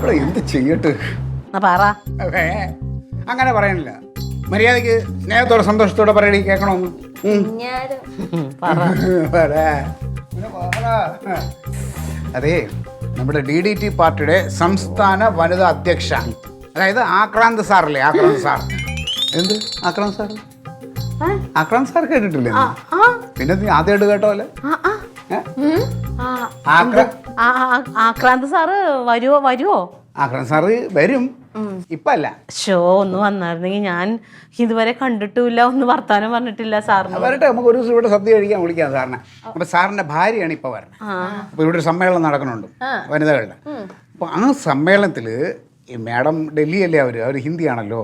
ഇവിടെ എന്ത് ചെയ്യട്ട്? പറ. അങ്ങനെ പറയണില്ല. മര്യാദക്ക് സ്നേഹത്തോടെ സന്തോഷത്തോടെ പറയണി, കേൾക്കണമെന്ന്. അതെ, നമ്മുടെ DDT പാർട്ടിയുടെ സംസ്ഥാന വനിതാ അധ്യക്ഷ, അതായത് ആക്രാന്ത് സാറല്ലേ? ആക്രാന്ത് സാർ. എന്ത് ആക്രാന്ത് സാർ? ആക്രാന്ത് സാർ കേട്ടിട്ടില്ലേ? പിന്നെ നീ ആദ്യമായിട്ട് കേട്ടോ അല്ലേ? ആക്രാന്ത് സാറ് വരുവോ? ആക്രാന്ത് സാറ് വരും, ഇപ്പല്ല. ഒന്ന് വന്നായിരുന്നെങ്കിൽ. ഞാൻ ഇതുവരെ കണ്ടിട്ടില്ല, ഒന്ന് വർത്താനം പറഞ്ഞിട്ടില്ല സാറിന്. വരട്ടെ, നമുക്ക് ഒരു ദിവസം ഇവിടെ സദ്യ കഴിക്കാൻ വിളിക്കാം സാറിനെ. അപ്പൊ സാറിന്റെ ഭാര്യയാണ് ഇപ്പൊ വരണത്. അപ്പൊ ഇവിടെ ഒരു സമ്മേളനം നടക്കുന്നുണ്ട് വനിതകളുടെ. അപ്പൊ ആ സമ്മേളനത്തില് ഈ മാഡം ഡൽഹിയല്ലേ, അവർ ഹിന്ദിയാണല്ലോ,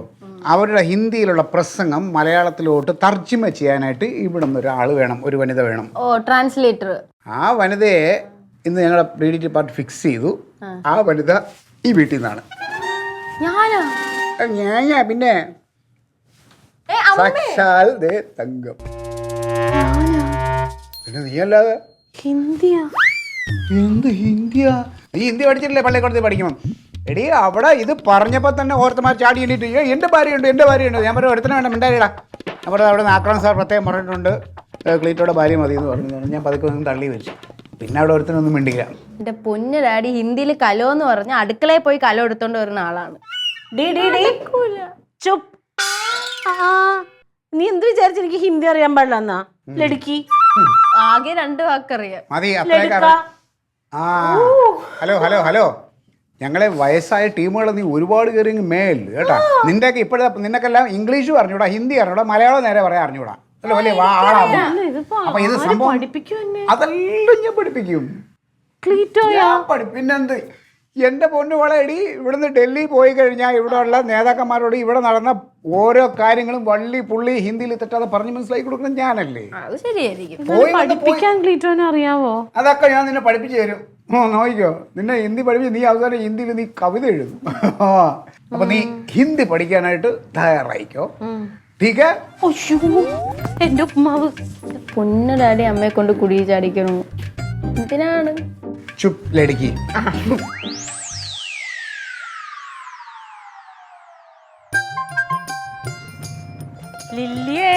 അവരുടെ ഹിന്ദിയിലുള്ള പ്രസംഗം മലയാളത്തിലോട്ട് തർജ്ജിമ ചെയ്യാനായിട്ട് ഇവിടെ നിന്ന് ഒരാൾ വേണം, ഒരു വനിത വേണം. ട്രാൻസ്ലേറ്റർ. ആ വനിതയെ ഇന്ന് ഞങ്ങളുടെ DDT പാർട്ടി ഫിക്സ് ചെയ്തു. ആ വനിത ഈ വീട്ടിൽ നിന്നാണ്. ഞാനാ പിന്നെ സാക്ഷാൽ ദേ തങ്കം. പിന്നെ നീ അല്ലാതെ ഹിന്ദിയാ? എന്ത് ഹിന്ദിയാ? നീ ഹിന്ദി പഠിച്ചിട്ടില്ലേ പള്ളിക്കൂടത്തിൽ പഠിക്കുമ്പോൾ? എടീ, അവിടെ ഇത് പറഞ്ഞപ്പോൾ തന്നെ ഓർത്തമാർ ചാടി എണ്ണിട്ട് എൻ്റെ ഭാര്യയുണ്ട്, എൻ്റെ ഭാര്യയുണ്ട്. ഞാൻ പറഞ്ഞു ഒരുത്തനെ വേണ്ട, മിണ്ടായിടാ. അവിടെ അവിടെ നിന്ന് ആക്രമണം സാർ പ്രത്യേകം പറഞ്ഞിട്ടുണ്ട്, ക്ലീറ്റോടെ ഭാര്യ മതി എന്ന് പറഞ്ഞു. ഞാൻ പതുക്കെ ഒന്നും തള്ളി വെച്ചു. പിന്നെ അവിടെ ഒരുത്തനൊന്നും മിണ്ടില്ല. എന്റെ പൊന്നു ഡാഡി ഹിന്ദിയിൽ കലോ എന്ന് പറഞ്ഞ അടുക്കളയിൽ പോയി കലോ എടുത്തോണ്ട് വരുന്ന ആളാണ്. നീ എന്ത് വിചാരിച്ച എനിക്ക് ഹിന്ദി അറിയാൻ പാടില്ല എന്നാ? ലടുക്കി ആകെ 2 വാക്കറിയാം. മതി, ഹലോ ഹലോ ഹലോ, ഞങ്ങളെ വയസ്സായ ടീമുകൾ നീ ഒരുപാട് കയറി മേൽ കേട്ടാ. നിന്റെയൊക്കെ ഇപ്പോഴത്തെ നിനക്കെല്ലാം ഇംഗ്ലീഷ് അറിഞ്ഞൂടാ, ഹിന്ദി അറിഞ്ഞൂടാ, മലയാളം നേരെ പറയാൻ അറിഞ്ഞൂടാ. വലിയ ആളാണ്. അപ്പൊ ഇത് സംഭവം അതെല്ലാം ഞാൻ പഠിപ്പിക്കും. പിന്നെന്ത് എൻ്റെ പൊന്നു വളയടി, ഇവിടുന്ന് ഡൽഹി പോയി കഴിഞ്ഞാൽ ഇവിടെയുള്ള നേതാക്കന്മാരോട് ഇവിടെ നടന്ന ഓരോ കാര്യങ്ങളും വള്ളി പുള്ളി ഹിന്ദിയിൽ തെറ്റാതെ പറഞ്ഞ് മനസ്സിലാക്കി കൊടുക്കണം ഞാനല്ലേ. അറിയാവോ? അതൊക്കെ ഞാൻ നിന്നെ പഠിപ്പിച്ചു തരും. നോക്കിക്കോ, നിന്നെ ഹിന്ദി പഠിപ്പിച്ച് നീ അവസാനം ഹിന്ദിയിൽ നീ കവിത എഴുതും. അപ്പൊ നീ ഹിന്ദി പഠിക്കാനായിട്ട് തയ്യാറായിക്കോ. എന്റെ ഉപ്മാവ്. പൊന്നു ഡാഡി അമ്മയെ കൊണ്ട് കുടി ചാടിക്കണു. എന്തിനാണ്? ചുപ് ലടുക്കി. ലില്ലിയേ,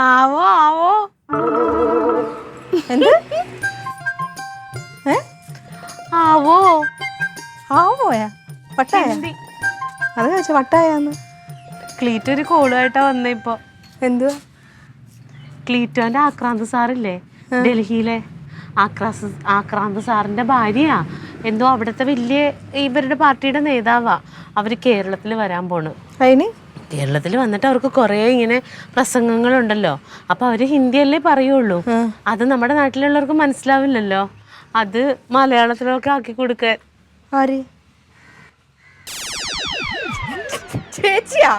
ആവോ ആവോ. എന്ത്? ആവോ ആവോയാ? വട്ടായ? അത് ചോദിച്ച വട്ടായാന്ന്. ക്ലീറ്റോ ഒരു കോളുമായിട്ടാ വന്നേ ഇപ്പൊ. എന്തുവാ? ക്ലീറ്റോന്റെ ആക്രാന്ത് സാറില്ലേ ഡൽഹിയിലെ, ആക്രാന്ത് സാറിന്റെ ഭാര്യയാ എന്തോ അവിടുത്തെ വലിയ ഇവരുടെ പാർട്ടിയുടെ നേതാവാ. അവര് കേരളത്തിൽ വരാൻ പോണ്. അതിന് കേരളത്തിൽ വന്നിട്ട് അവർക്ക് കുറേ ഇങ്ങനെ പ്രസംഗങ്ങളുണ്ടല്ലോ. അപ്പൊ അവര് ഹിന്ദിയല്ലേ പറയുള്ളൂ. അത് നമ്മുടെ നാട്ടിലുള്ളവർക്ക് മനസ്സിലാവില്ലല്ലോ. അത് മലയാളത്തിലൊക്കെ ആക്കി കൊടുക്കാൻ. ആര്? ചേച്ചിയാ?